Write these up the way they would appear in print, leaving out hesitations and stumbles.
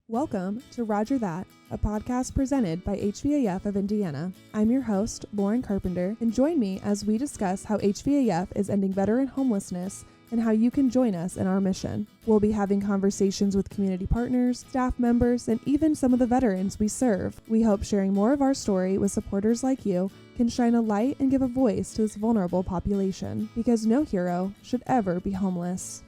Welcome to Roger That, a podcast presented by HVAF of Indiana. I'm your host, Lauren Carpenter, and join me as we discuss how HVAF is ending veteran homelessness and how you can join us in our mission. We'll be having conversations with community partners, staff members, and even some of the veterans we serve. We hope sharing more of our story with supporters like you can shine a light and give a voice to this vulnerable population, because no hero should ever be homeless.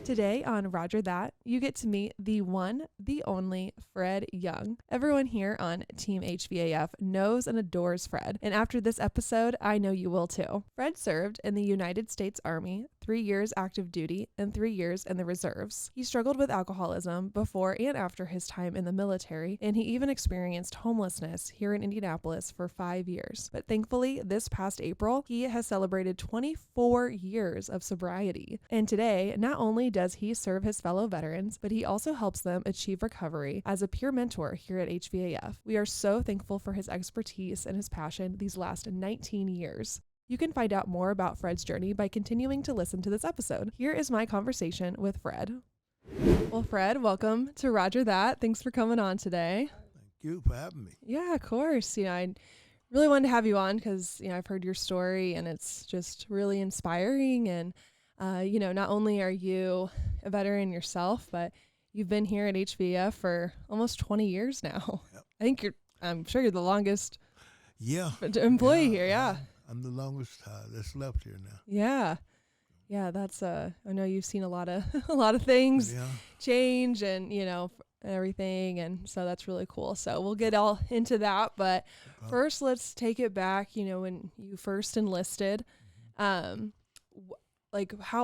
Today on Roger That, you get to meet the one, the only Fred Young. Everyone here on Team HVAF knows and adores Fred, and after this episode, I know you will too. Fred served in the United States Army, 3 years active duty, and 3 years in the reserves. He struggled with alcoholism before and after his time in the military, and he even experienced homelessness here in Indianapolis for 5 years. But thankfully, this past April, he has celebrated 24 years of sobriety. And today, not only does he serve his fellow veterans, but he also helps them achieve recovery as a peer mentor here at HVAF. We are so thankful for his expertise and his passion these last 19 years. You can find out more about Fred's journey by continuing to listen to this episode. Here is my conversation with Fred. Well, Fred, welcome to Roger That. Thanks for coming on today. Thank you for having me. Yeah, of course. I really wanted to have you on because, I've heard your story and it's just really inspiring. And, not only are you a veteran yourself, but you've been here at HVAF for almost 20 years now. Yep. I'm sure you're the longest employee here. Yeah. I'm the longest that's left here now. Yeah. That's I know you've seen a lot of things change and everything, and so that's really cool. So we'll get all into that, but first let's take it back. When you first enlisted, how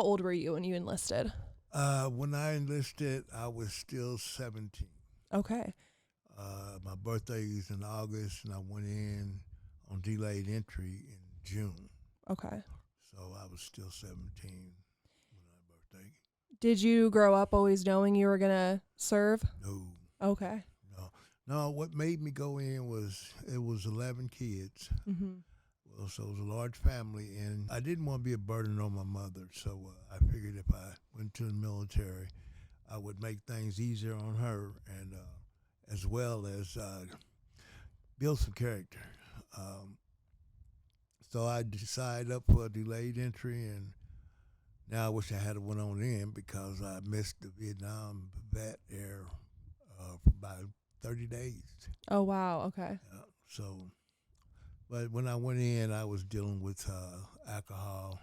old were you when you enlisted? When I enlisted, I was still 17. Okay. My birthday is in August, and I went in on delayed entry in June. Okay. So I was still 17 when my birthday. Did you grow up always knowing you were going to serve? No. Okay. No, what made me go in was, it was 11 kids. Mm-hmm. Well, so it was a large family, and I didn't want to be a burden on my mother. So I figured if I went to the military, I would make things easier on her, and as well as build some character. So I decided up for a delayed entry, and now I wish I had went on in because I missed the Vietnam vet era for about 30 days. Oh, wow. Okay. But when I went in, I was dealing with alcohol,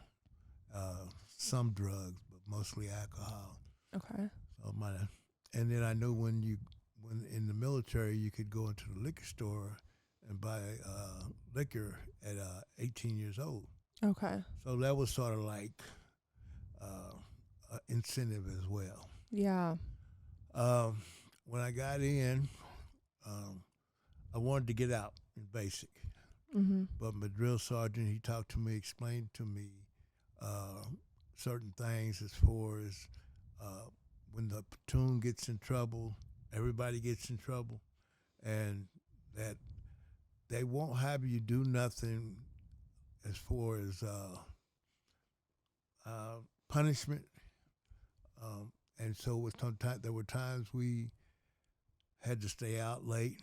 some drugs, but mostly alcohol. Okay. So and then I knew when in the military, you could go into the liquor store and buy liquor at 18 years old. Okay. So that was sort of like an incentive as well. Yeah. When I got in, I wanted to get out in basic. Mm-hmm. But my drill sergeant, he talked to me, explained to me certain things as far as when the platoon gets in trouble, everybody gets in trouble, and that they won't have you do nothing as far as punishment. And so there were times we had to stay out late,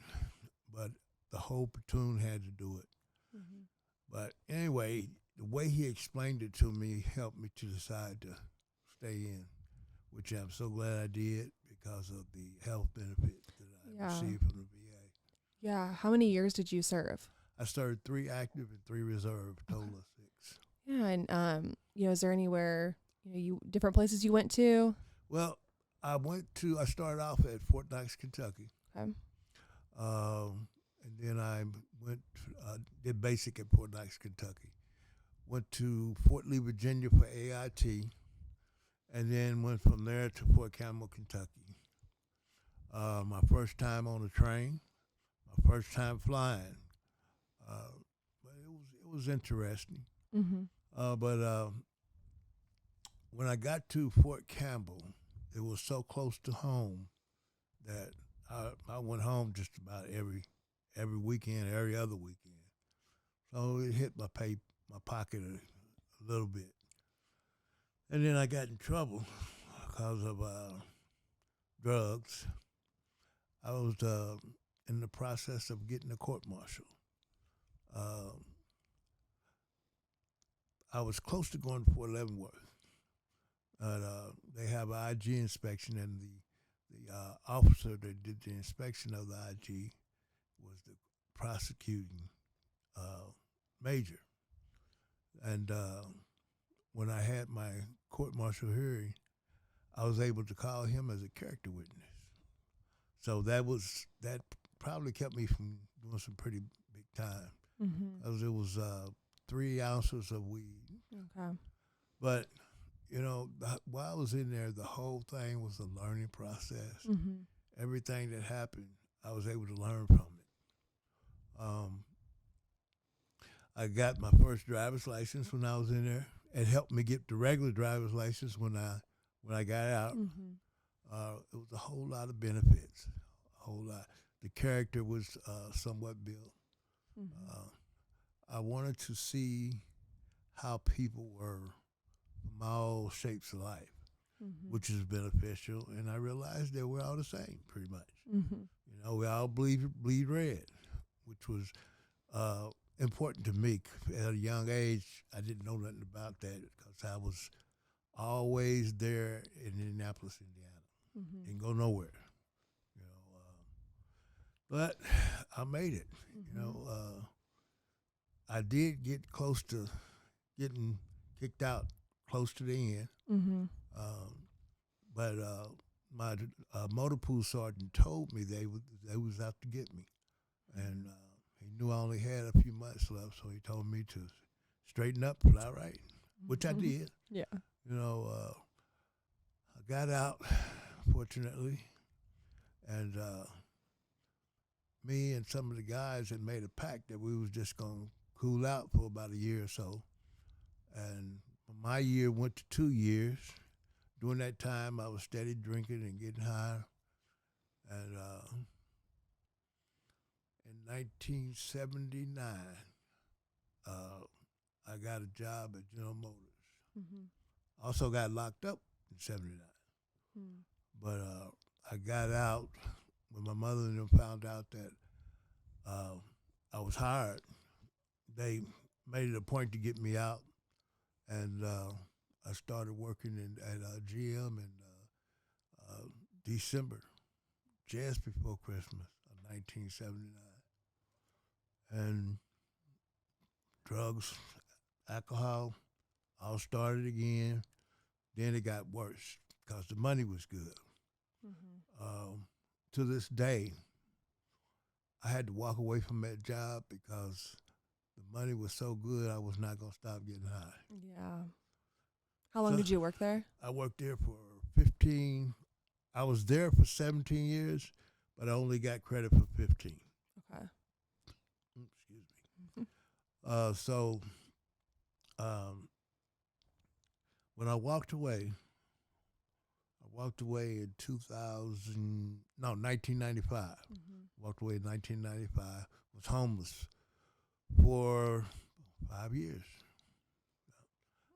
but the whole platoon had to do it. Mm-hmm. But anyway, the way he explained it to me helped me to decide to stay in, which I'm so glad I did because of the health benefits that I received from the VA. Yeah. How many years did you serve? I started 3 active and 3 reserve, total of 6. Yeah, and is there anywhere different places you went to? Well, I started off at Fort Knox, Kentucky. Okay. And then I did basic at Fort Knox, Kentucky. Went to Fort Lee, Virginia for AIT, and then went from there to Fort Campbell, Kentucky. My first time on a train, my first time flying. But it was interesting. Mm-hmm. But when I got to Fort Campbell, it was so close to home that I went home just about every weekend, every other weekend. So it hit my pocket a little bit. And then I got in trouble because of drugs. I was in the process of getting a court martial. Um, I was close to going to Fort Leavenworth. They have an IG inspection, and the officer that did the inspection of the IG was the prosecuting major. And when I had my court martial hearing, I was able to call him as a character witness. So that probably kept me from doing some pretty big time, because it was 3 ounces of weed. Okay. But while I was in there, the whole thing was a learning process. Everything that happened, I was able to learn from it. I got my first driver's license when I was in there. It helped me get the regular driver's license when I got out. It was a whole lot of benefits, a whole lot. The character was somewhat built. I wanted to see how people were from all shapes of life, which is beneficial, and I realized that we're all the same, pretty much. We all bleed red, which was important to me. At a young age, I didn't know nothing about that because I was always there in Indianapolis, Indiana. Didn't go nowhere, but I made it. I did get close to getting kicked out close to the end, but my motor pool sergeant told me they was out to get me, and he knew I only had a few months left, so he told me to straighten up, fly right, which I did. Yeah. I got out, fortunately, and me and some of the guys had made a pact that we was just going to cool out for about a year or so. And my year went to 2 years. During that time, I was steady drinking and getting high. And in 1979, I got a job at General Motors. Also got locked up in 79. But I got out when my mother and them found out that I was hired. They made it a point to get me out, and I started working at GM in December, just before Christmas of 1979. And drugs, alcohol, all started again. Then it got worse because the money was good. To this day, I had to walk away from that job because the money was so good I was not going to stop getting high. Yeah. How long did you work there? I worked there for 15. I was there for 17 years, but I only got credit for 15. Okay. Excuse me. So when I walked away in 1995. Walked away in 1995. Was homeless for 5 years.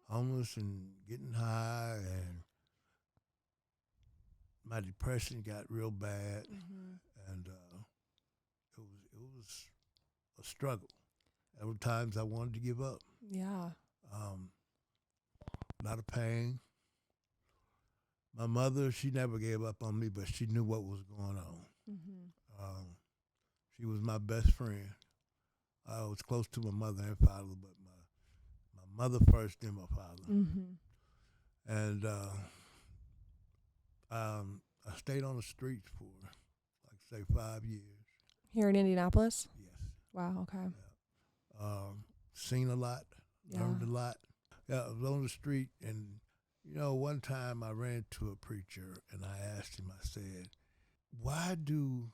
Homeless and getting high, and my depression got real bad, and it was a struggle. There were times I wanted to give up. Yeah. A lot of pain. My mother, she never gave up on me, but she knew what was going on. She was my best friend. I was close to my mother and father, but my mother first, then my father. And I stayed on the streets for, like, say, 5 years. Here in Indianapolis? Yes. Wow, okay. Seen a lot, learned a lot. Yeah, I was on the street, and one time I ran to a preacher, and I asked him, I said, why do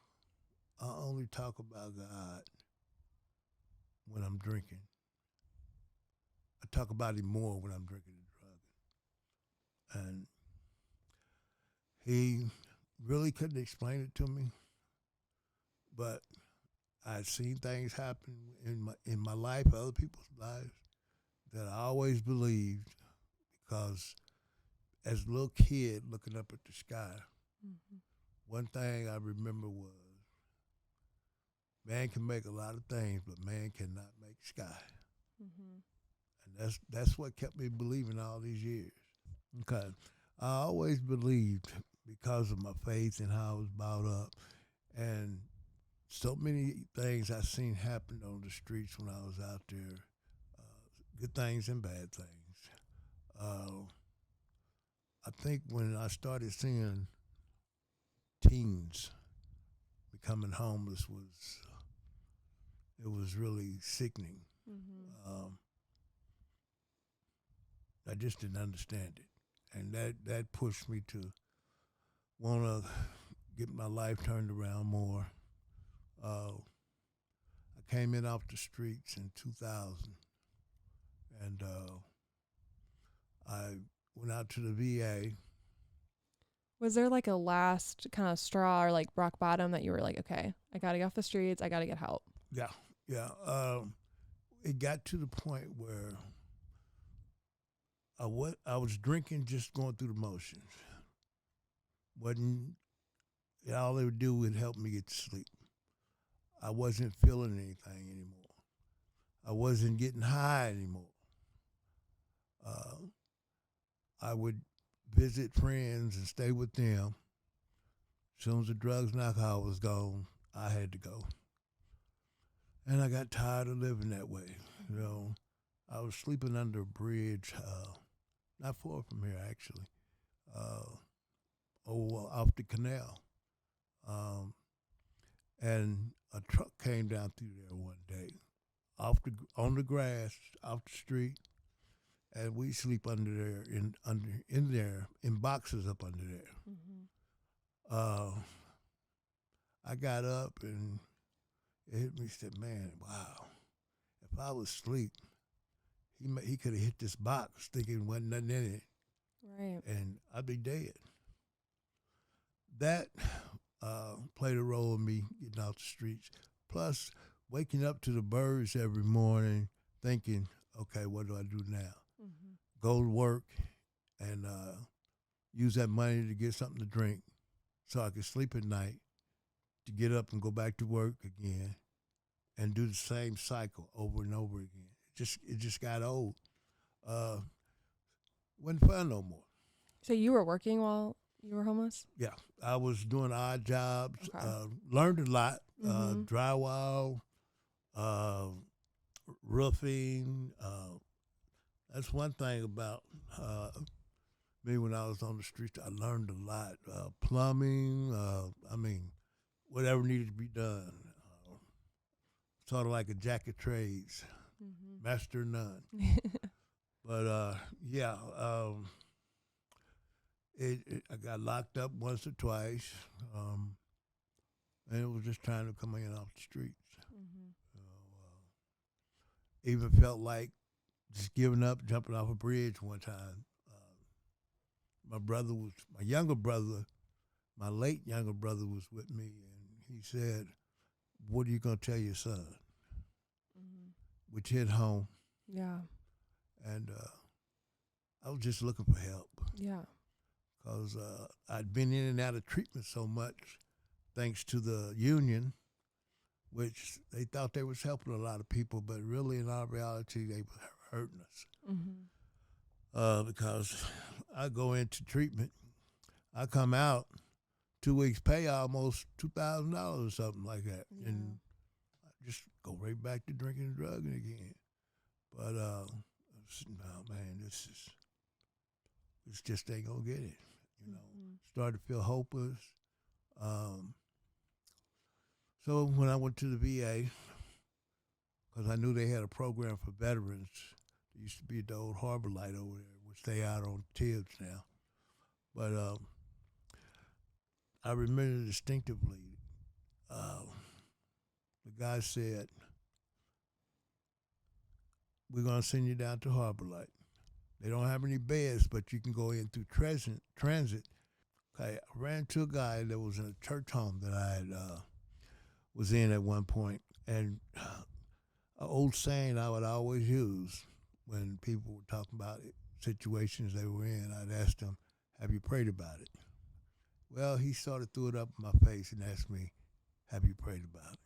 I only talk about God when I'm drinking? I talk about him more when I'm drinking and drugging. And he really couldn't explain it to me, but I'd seen things happen in my life, other people's lives, that I always believed, because as a little kid looking up at the sky, Mm-hmm. one thing I remember was man can make a lot of things, but man cannot make sky. Mm-hmm. And that's what kept me believing all these years. Okay. I always believed because of my faith and how I was brought up and so many things I seen happen on the streets when I was out there, good things and bad things. Uh, I think when I started seeing teens becoming homeless it was really sickening. Mm-hmm. I just didn't understand it, and that pushed me to want to get my life turned around more. I came in off the streets in 2000, and I went out to the VA. Was there like a last kind of straw or like rock bottom that you were like, okay, I got to get off the streets. I got to get help? Yeah, yeah. It got to the point where I was drinking, just going through the motions. Wasn't all it would do would help me get to sleep. I wasn't feeling anything anymore. I wasn't getting high anymore. Uh, I would visit friends and stay with them. As soon as the drugs and alcohol was gone, I had to go. And I got tired of living that way. You know, I was sleeping under a bridge, not far from here actually, off the canal. Um, and a truck came down through there one day, on the grass, off the street, and we sleep under there in there in boxes up under there. Mm-hmm. Uh, I got up and it hit me. Said, "Man, wow! If I was asleep, he could have hit this box, thinking wasn't nothing in it, Right. and I'd be dead." That played a role in me getting out the streets. Plus, waking up to the birds every morning, thinking, "Okay, what do I do now?" Mm-hmm. Go to work and use that money to get something to drink, so I could sleep at night, to get up and go back to work again, and do the same cycle over and over again. It just got old. Uh, wasn't fun no more. So you were working while you were homeless? Yeah, I was doing odd jobs. Okay. Learned a lot. Mm-hmm. Drywall, uh, roofing. That's one thing about me when I was on the streets. I learned a lot. Plumbing. I mean, whatever needed to be done. Sort of like a jack of trades, Mm-hmm. master of none. But yeah, I got locked up once or twice, and it was just trying to come in off the streets. Mm-hmm. Even felt like just giving up, jumping off a bridge one time. My younger brother, my late younger brother was with me, and he said, "What are you gonna tell your son?" Mm-hmm. Which hit home, Yeah. and I was just looking for help Yeah. because I'd been in and out of treatment so much, thanks to the union, which they thought they was helping a lot of people, but really in our reality they were hurting us. Mm-hmm. Because I go into treatment, I come out 2 weeks pay almost $2,000 or something like that, Yeah. and I just go right back to drinking and drugging again. But no, man, this just ain't gonna get it. You know, Mm-hmm. started to feel hopeless. So when I went to the VA, because I knew they had a program for veterans, there used to be the old Harbor Light over there, which they out on Tibbs now. But I remember distinctively, the guy said, "We're gonna send you down to Harbor Light. They don't have any beds, but you can go in through transit." Okay, I ran into a guy that was in a church home that I had, was in at one point, and an old saying I would always use when people were talking about situations they were in. I'd ask them, have you prayed about it? Well, he sort of threw it up in my face and asked me, have you prayed about it?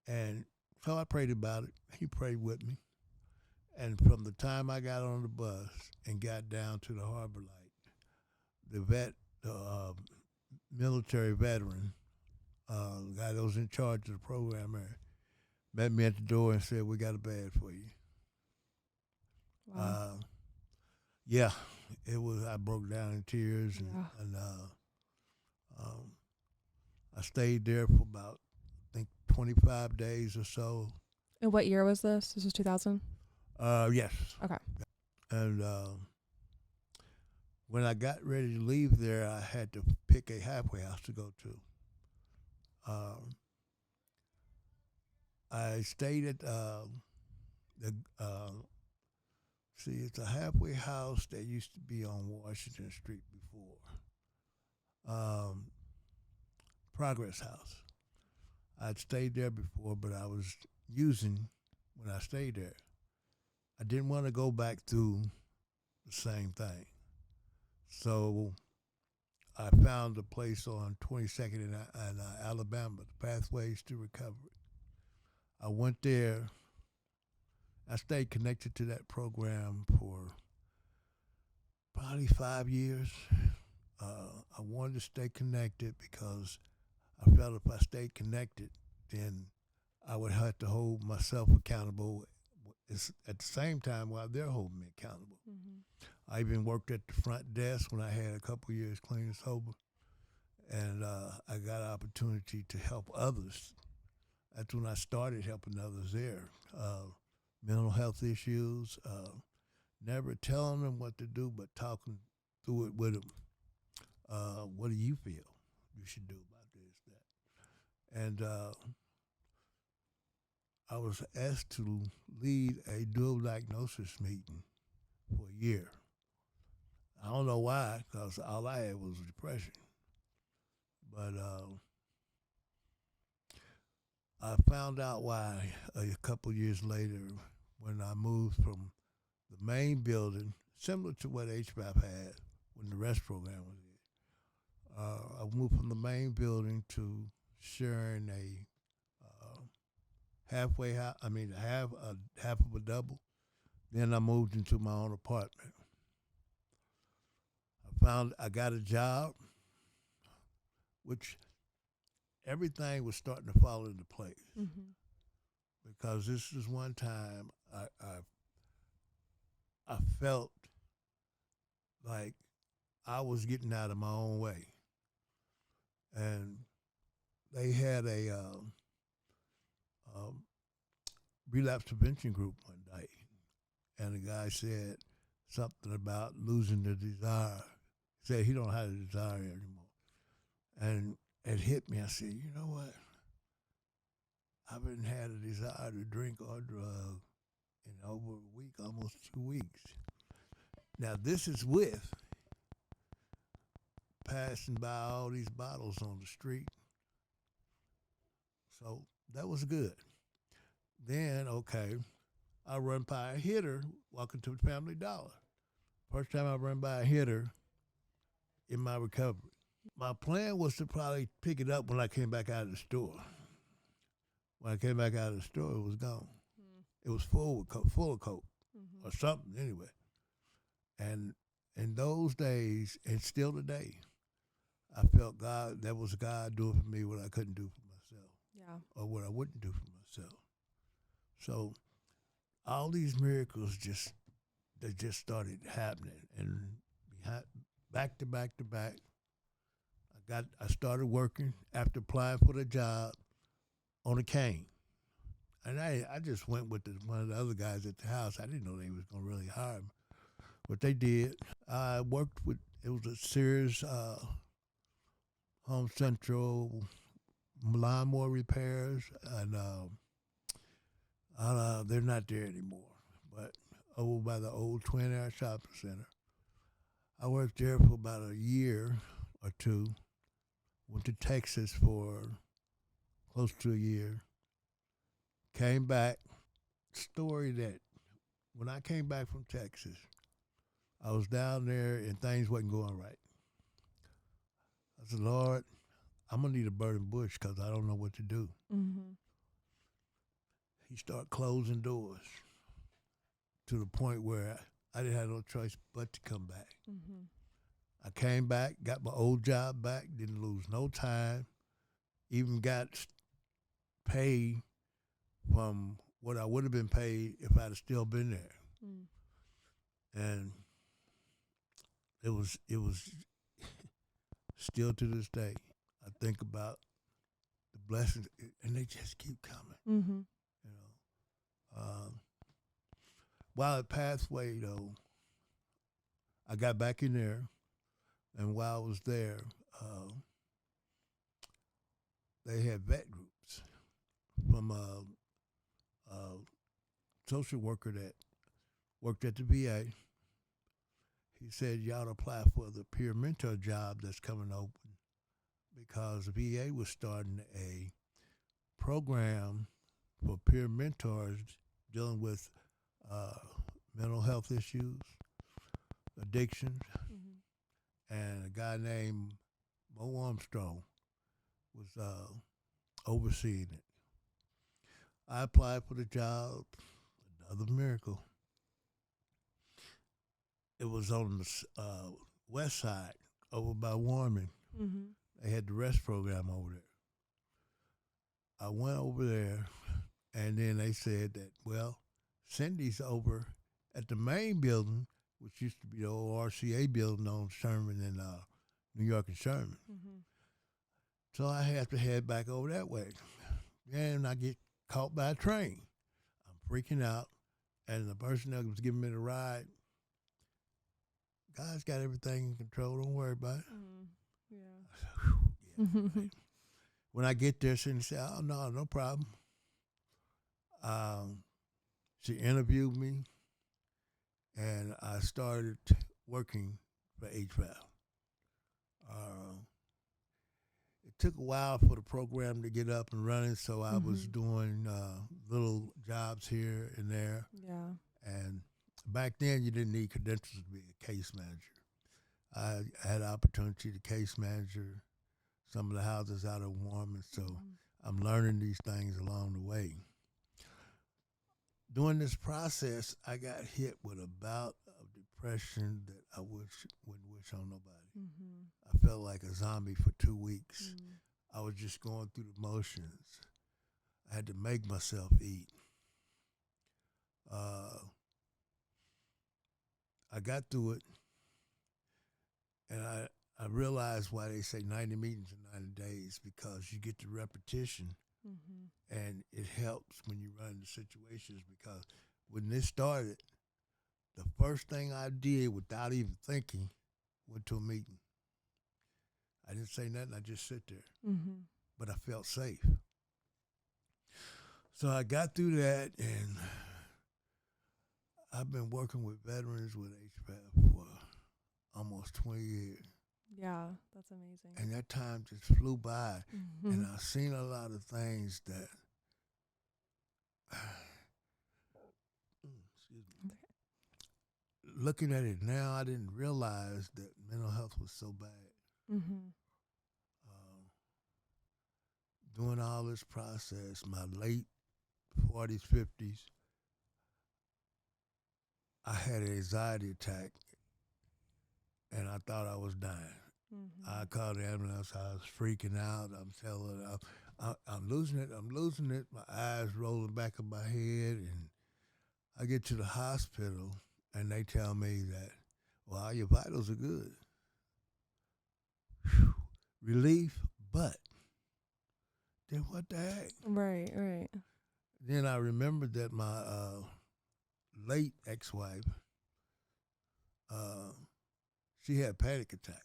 And so I prayed about it. He prayed with me. And from the time I got on the bus and got down to the Harbor Light, the military veteran, the guy that was in charge of the program there, met me at the door and said, we got a bed for you. Wow. Yeah, it was. I broke down in tears, and I stayed there for about, I think, 25 days or so. And what year was this? This was 2000? Yes. Okay. And when I got ready to leave there, I had to pick a halfway house to go to. I stayed at it's a halfway house that used to be on Washington Street before. Progress House. I'd stayed there before, but I was using when I stayed there. I didn't want to go back through the same thing. So I found a place on 22nd in Alabama, the Pathways to Recovery. I went there. I stayed connected to that program for probably 5 years. I wanted to stay connected because I felt if I stayed connected, then I would have to hold myself accountable at the same time while they're holding me accountable. Mm-hmm. I even worked at the front desk when I had a couple of years clean and sober, and I got an opportunity to help others. That's when I started helping others there. Mental health issues, never telling them what to do, but talking through it with them. What do you feel you should do about this, that? And I was asked to lead a dual diagnosis meeting for a year. I don't know why, because all I had was depression. But I found out why a couple years later when I moved from the main building, similar to what HVAF had when the REST program was there. I moved from the main building to sharing a half of a double. Then I moved into my own apartment. I got a job, which everything was starting to fall into place. Mm-hmm. Because this is one time I felt like I was getting out of my own way. And they had a relapse prevention group one day. And the guy said something about losing the desire. He said he don't have the desire anymore. And it hit me. I said, you know what? I haven't had a desire to drink or drug in over a week, almost 2 weeks. Now, this is with passing by all these bottles on the street. So that was good. Then, okay, I run by a hitter walking to the Family Dollar. First time I run by a hitter in my recovery. My plan was to probably pick it up when I came back out of the store. When I came back out of the store, it was gone. Mm. It was full of coke, mm-hmm. or something anyway. And in those days, and still today, I felt that was God doing for me what I couldn't do for myself. Yeah. Or what I wouldn't do for myself. So all these miracles just started happening, and back to back to back. I started working after applying for the job on a cane. And I just went with one of the other guys at the house. I didn't know they was going to really hire me, but they did. I worked with, it was a Sears Home Central lawnmower repairs, and they're not there anymore, but over by the old Twin Air Shopping Center. I worked there for about a year or two. Went to Texas for close to a year. Came back. Story that when I came back from Texas, I was down there and things wasn't going right. I said, Lord, I'm going to need a burning bush because I don't know what to do. Mm-hmm. He started closing doors to the point where I didn't have no choice but to come back. Mm-hmm. I came back, got my old job back, didn't lose no time, even got paid from what I would have been paid if I'd have still been there. Mm. And it was still to this day. I think about the blessings, and they just keep coming. Mm-hmm. You know, while it passed away, though, I got back in there, and while I was there, they had vet groups from a social worker that worked at the VA. He said, you ought to apply for the peer mentor job that's coming open because the VA was starting a program for peer mentors dealing with mental health issues, addictions, and a guy named Mo Armstrong was overseeing it. I applied for the job, another miracle. It was on the west side, over by Warming. Mm-hmm. They had the rest program over there. I went over there, and then they said that, well, Cindy's over at the main building, which used to be the old RCA building on Sherman and New York and Sherman. Mm-hmm. So I had to head back over that way. And I get caught by a train. I'm freaking out, and the person that was giving me the ride, God's got everything in control. Don't worry about it. Yeah. Yeah, right. When I get there, Cindy said, oh, no problem. She interviewed me, and I started working for HVAF. It took a while for the program to get up and running, so I was doing little jobs here and there. Yeah. And back then, you didn't need credentials to be a case manager. I had opportunity to case manager some of the houses out of Warman, so I'm learning these things along the way. During this process, I got hit with a bout of depression that I wouldn't wish on nobody. Mm-hmm. I felt like a zombie for 2 weeks. I was just going through the motions. I had to make myself eat. I got through it, and I realized why they say 90 meetings in 90 days, because you get the repetition, and it helps when you run into situations, because when this started, the first thing I did without even thinking, went to a meeting. I didn't say nothing, I just sit there. But I felt safe. So I got through that, and I've been working with veterans with HVAF for almost 20 years. Yeah, that's amazing. And that time just flew by. And I've seen a lot of things that, excuse me. Looking at it now, I didn't realize that mental health was so bad. Doing all this process, my late 40s, 50s, I had an anxiety attack, and I thought I was dying. I called the ambulance. I was freaking out. I'm telling her, I'm losing it. My eyes rolling back in my head, and I get to the hospital, and they tell me that, well, your vitals are good. Whew. Relief, but then what the heck? Right. Then I remembered that my late ex-wife, she had panic attacks.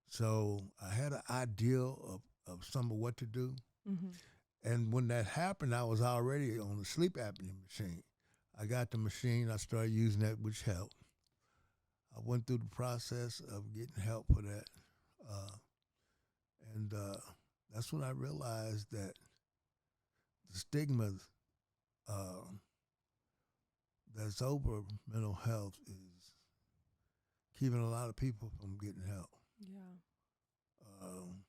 So I had an idea of some of what to do. And when that happened, I was already on the sleep apnea machine. I got the machine. I started using that, which helped. I went through the process of getting help for that. And that's when I realized that the stigma that's over mental health is keeping a lot of people from getting help. Yeah. Um,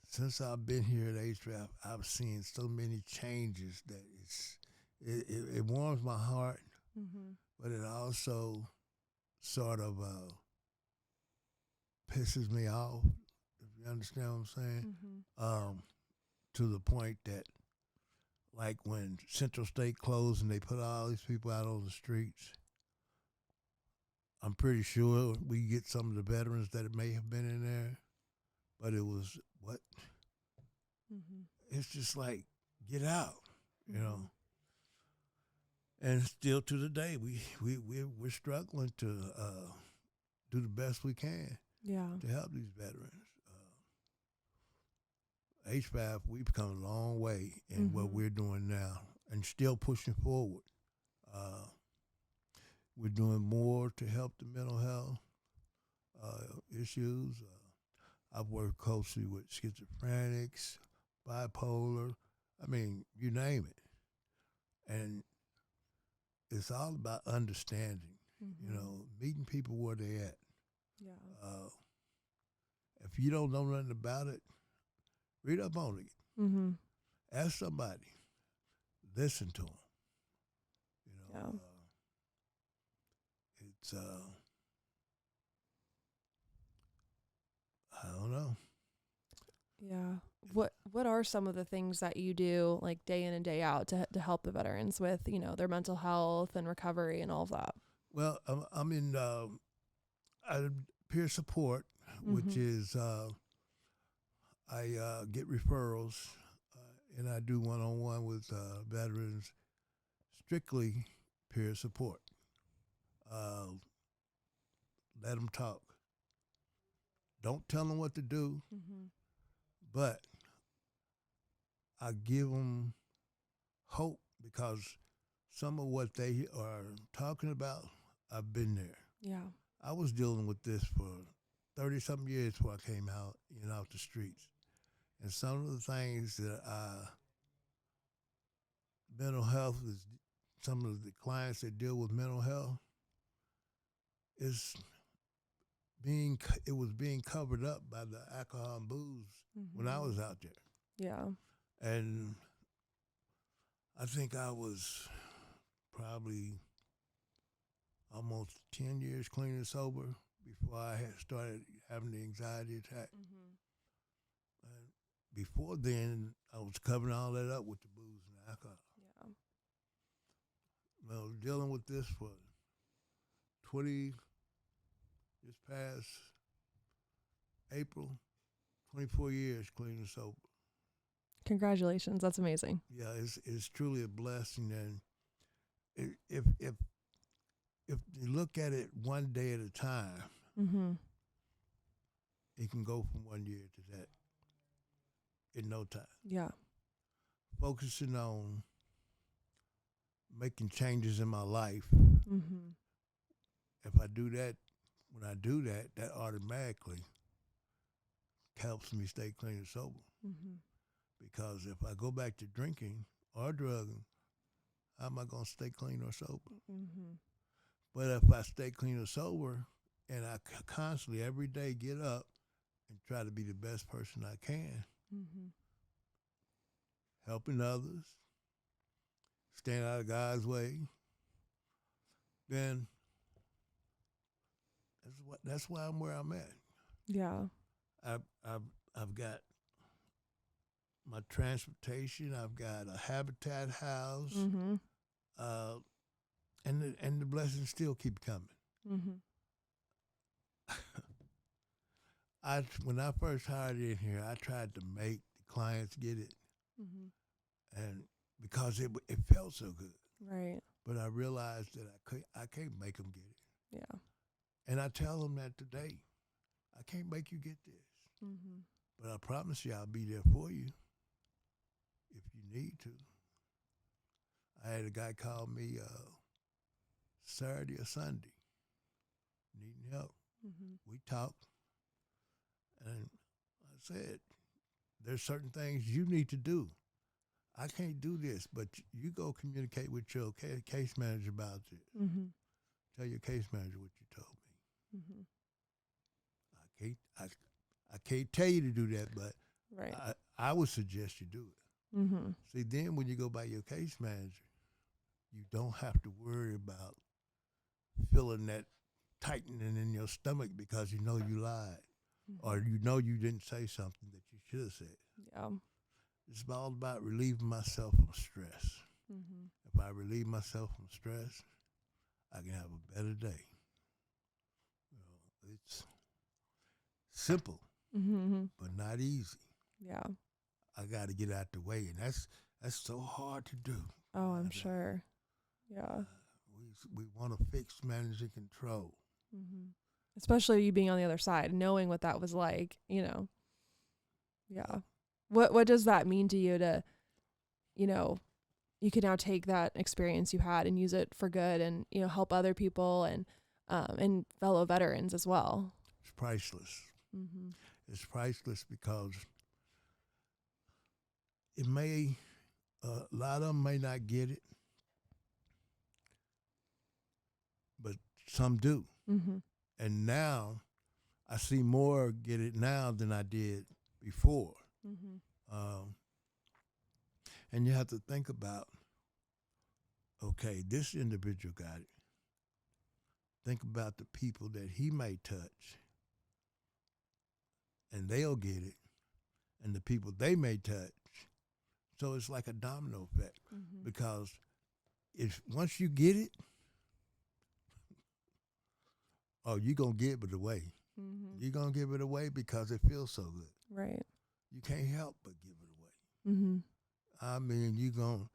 since I've been here at HVAF, I've seen so many changes that it warms my heart, Mm-hmm. but it also sort of pisses me off, if you understand what I'm saying. Mm-hmm. To the point that, like when Central State closed and they put all these people out on the streets, I'm pretty sure we get some of the veterans that may have been in there, but it was what? Mm-hmm. It's just like, get out, you Mm-hmm. know. And still to the day, we're struggling to do the best we can Yeah. to help these veterans. HVAF, we've come a long way in what Mm-hmm. we're doing now, and still pushing forward. Uh, we're doing more to help the mental health issues. I've worked closely with schizophrenics, bipolar. I mean, you name it, and it's all about understanding. Mm-hmm. You know, meeting people where they at. Yeah. If you don't know nothing about it, read up on it. Mm-hmm. Ask somebody. Listen to them. You know, Yeah. it's I don't know. Yeah. What are some of the things that you do like day in and day out to help the veterans with, their mental health and recovery and all of that? Well, I'm in peer support, which Mm-hmm. is I get referrals, and I do one-on-one with veterans, strictly peer support. Uh, let them talk. Don't tell them what to do, Mm-hmm. but I give them hope because some of what they are talking about, I've been there. Yeah. I was dealing with this for 30-something years before I came out, off the streets. And some of the things that mental health is, some of the clients that deal with mental health is it was being covered up by the alcohol and booze when I Mm-hmm. was out there. Yeah. And I think I was probably almost 10 years clean and sober before I had started having the anxiety attack. Mm-hmm. And before then, I was covering all that up with the booze and the alcohol. Yeah. Well, dealing with this for 20, this past April, 24 years clean and sober. Congratulations. That's amazing. Yeah, it's truly a blessing. And if you look at it one day at a time, Mm-hmm. it can go from 1 year to that in no time. Yeah. Focusing on making changes in my life. Mm-hmm. If I do that, when I do that, that automatically helps me stay clean and sober. Mm-hmm. Because if I go back to drinking or drugging, how am I going to stay clean or sober? Mm-hmm. But if I stay clean or sober and I constantly every day get up and try to be the best person I can, Mm-hmm. helping others, staying out of God's way, then that's why I'm where I'm at. Yeah. I've got my transportation. I've got a habitat house, Mm-hmm. and the blessings still keep coming. Mm-hmm. When I first hired in here, I tried to make the clients get it, Mm-hmm. and because it felt so good. Right. But I realized that I can't make them get it, Yeah. and I tell them that today, I can't make you get this, Mm-hmm. but I promise you I'll be there for you if you need to. I had a guy call me Saturday or Sunday, needing help. Mm-hmm. We talked, and I said, there's certain things you need to do. I can't do this, but you go communicate with your case manager about it. Mm-hmm. Tell your case manager what you told me. can't tell you to do that, but Right. I would suggest you do it. Mm-hmm. See, then when you go by your case manager, you don't have to worry about feeling that tightening in your stomach because you know you lied or you know you didn't say something that you should have said. Yeah. It's all about relieving myself from stress. Mm-hmm. If I relieve myself from stress, I can have a better day. It's simple, Mm-hmm. but not easy. Yeah. I got to get out the way, and that's so hard to do. Oh, I'm sure. Yeah. We want to fix, manage, and control. Mm-hmm. Especially you being on the other side, knowing what that was like, Yeah. What does that mean to you to, you can now take that experience you had and use it for good and, help other people and fellow veterans as well? It's priceless. Mm-hmm. It's priceless because it may, a lot of them may not get it, but some do. Mm-hmm. And now I see more get it now than I did before. Mm-hmm. And you have to think about, okay, this individual got it. Think about the people that he may touch, and they'll get it, and the people they may touch. So it's like a domino effect, because if once you get it, oh, you're going to give it away. Mm-hmm. You're going to give it away because it feels so good. Right. You can't help but give it away. Mm-hmm. I mean,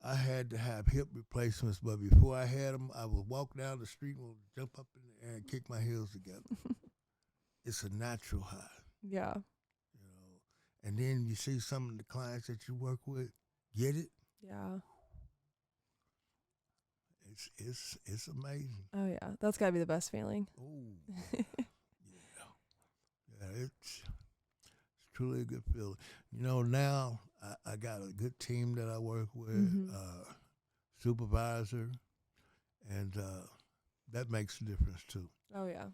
I had to have hip replacements, but before I had them, I would walk down the street and jump up in the air and kick my heels together. It's a natural high. Yeah. And then you see some of the clients that you work with get it. Yeah. It's amazing. Oh yeah, that's gotta be the best feeling. Oh, yeah. It's truly a good feeling. Now I got a good team that I work with, supervisor, and that makes a difference too. Oh yeah.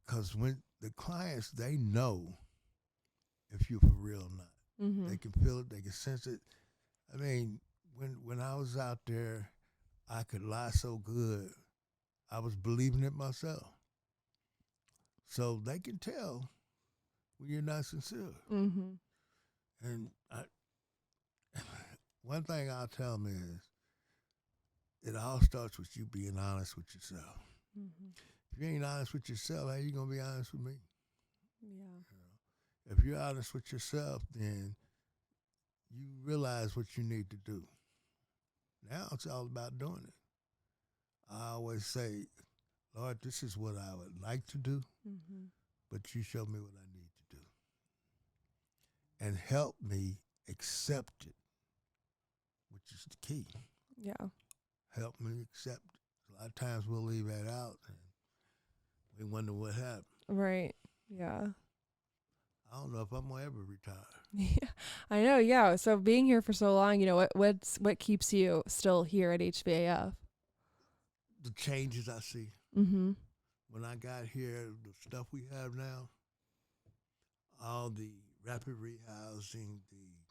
Because when the clients, they know if you're for real or not. Mm-hmm. They can feel it. They can sense it. I mean, when I was out there, I could lie so good. I was believing it myself. So they can tell when you're not sincere. Mm-hmm. And one thing I'll tell them is, it all starts with you being honest with yourself. Mm-hmm. If you ain't honest with yourself, how you going to be honest with me? Yeah. If you're honest with yourself, then you realize what you need to do. Now it's all about doing it. I always say, Lord, this is what I would like to do, but you show me what I need to do. And help me accept it, which is the key. Yeah. Help me accept it. A lot of times we'll leave that out and we wonder what happened. Right. Yeah. I don't know if I'm going to ever retire. Yeah, I know. Yeah. So being here for so long, what keeps you still here at HVAF? The changes I see. Mm-hmm. When I got here, the stuff we have now, all the rapid rehousing, the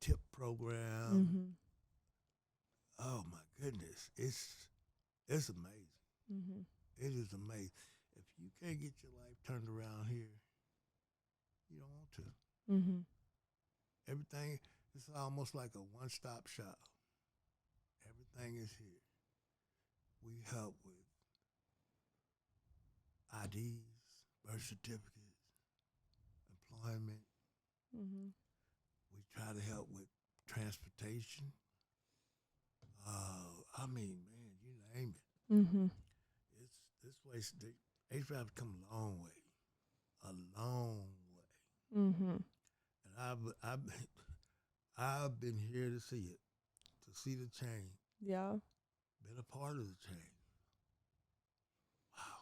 TIP program. Oh my goodness, it's amazing. It is amazing. If you can't get your life turned around here, you don't want to. Everything, it's almost like a one-stop shop. Everything is here. We help with IDs, birth certificates, employment. We try to help with transportation. I mean, man, you name it. It's this place. The HVAF come a long way. And I've been here to see it, to see the change. Yeah. Been a part of the change. Wow.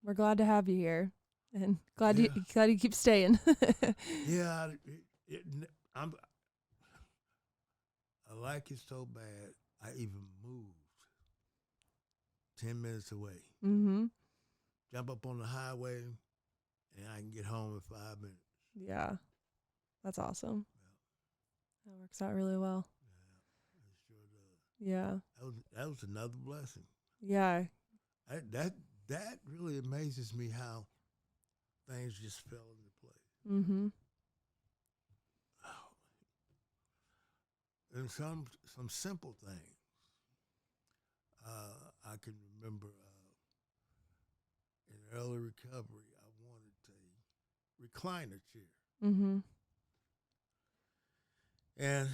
We're glad to have you here, and glad you keep staying. Yeah, I like it so bad. I even moved 10 minutes away. jump up on the highway, and I can get home in 5 minutes. Yeah. That's awesome. Yeah. That works out really well. Yeah, it sure does. Yeah. That was another blessing. Yeah. That really amazes me how things just fell into place. Mm-hmm. And some simple things. I can remember in early recovery, I wanted a recliner chair. Mm-hmm. And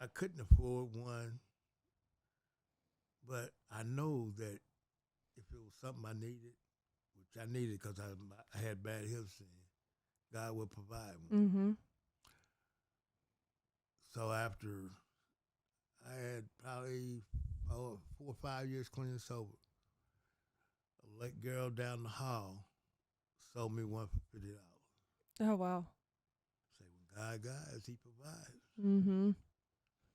I couldn't afford one, but I know that if it was something I needed, which I needed because I had bad hips then, God would provide one. Mm-hmm. So after I had probably 4 or 5 years clean and sober, a late girl down the hall sold me one for $50. Oh, wow. Say, when God guides, he provides. Mm-hmm.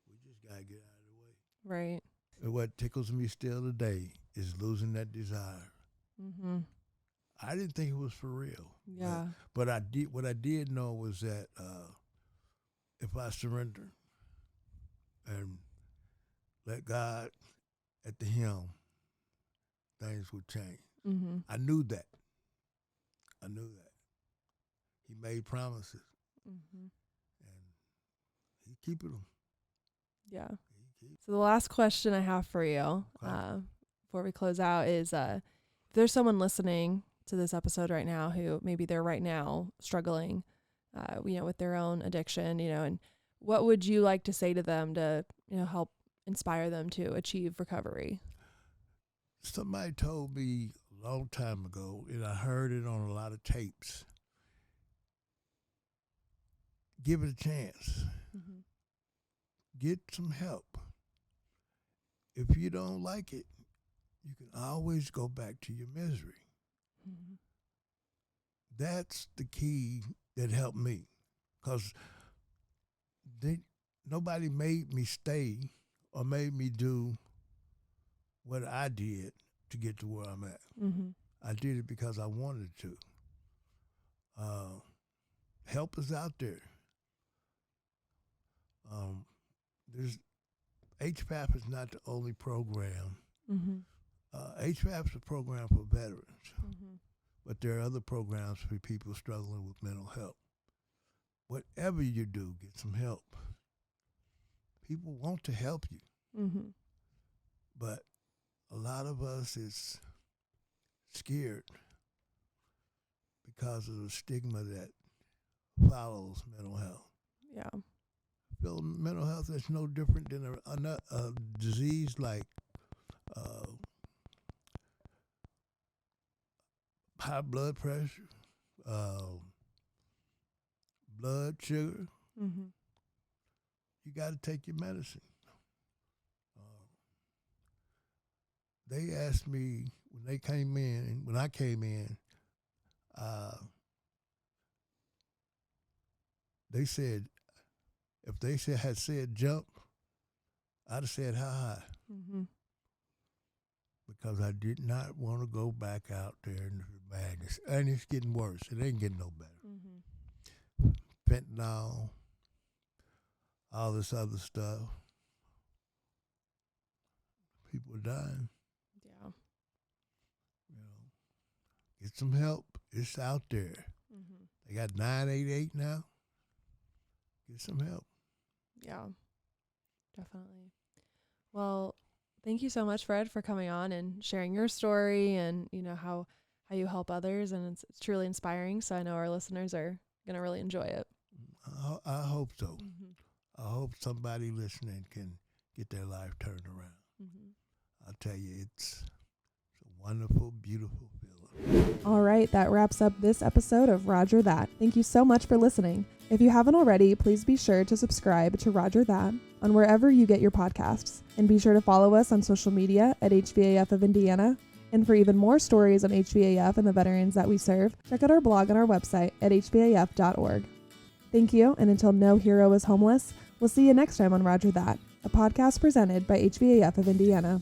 We just got to get out of the way. Right. And what tickles me still today is losing that desire. Mm-hmm. I didn't think it was for real. Yeah. But what I did know was that if I surrender and let God at the helm, things would change. Mm-hmm. I knew that. He made promises. Mm-hmm. And he keeping them. Yeah. So the last question I have for you before we close out is if there's someone listening to this episode right now who maybe they're right now struggling, with their own addiction, and what would you like to say to them to, help inspire them to achieve recovery? Somebody told me a long time ago, and I heard it on a lot of tapes, give it a chance. Mm-hmm. Get some help. If you don't like it, you can always go back to your misery. Mm-hmm. That's the key that helped me, because nobody made me stay or made me do what I did to get to where I'm at. Mm-hmm. I did it because I wanted to. Help is out there. There's HVAF is not the only program. Mm-hmm. HVAF is a program for veterans, Mm-hmm. but there are other programs for people struggling with mental health. Whatever you do, get some help. People want to help you, Mm-hmm. but a lot of us is scared because of the stigma that follows mental health. Yeah. Mental health is no different than a disease like high blood pressure, blood sugar. Mm-hmm. You got to take your medicine. They asked me when I came in, they said, if they had said jump, I'd have said how high. Mm-hmm. Because I did not want to go back out there in the madness. And it's getting worse. It ain't getting no better. Mm-hmm. Fentanyl, all this other stuff. People are dying. Yeah. Get some help. It's out there. Mm-hmm. They got 988 now. Get some help. Yeah, definitely. Well, thank you so much, Fred, for coming on and sharing your story and, how you help others. And it's truly inspiring. So I know our listeners are going to really enjoy it. I hope so. Mm-hmm. I hope somebody listening can get their life turned around. Mm-hmm. I'll tell you, it's a wonderful, beautiful feeling. All right, that wraps up this episode of Roger That. Thank you so much for listening. If you haven't already, please be sure to subscribe to Roger That on wherever you get your podcasts. And be sure to follow us on social media at HVAF of Indiana. And for even more stories on HVAF and the veterans that we serve, check out our blog on our website at hvaf.org. Thank you, and until no hero is homeless, we'll see you next time on Roger That, a podcast presented by HVAF of Indiana.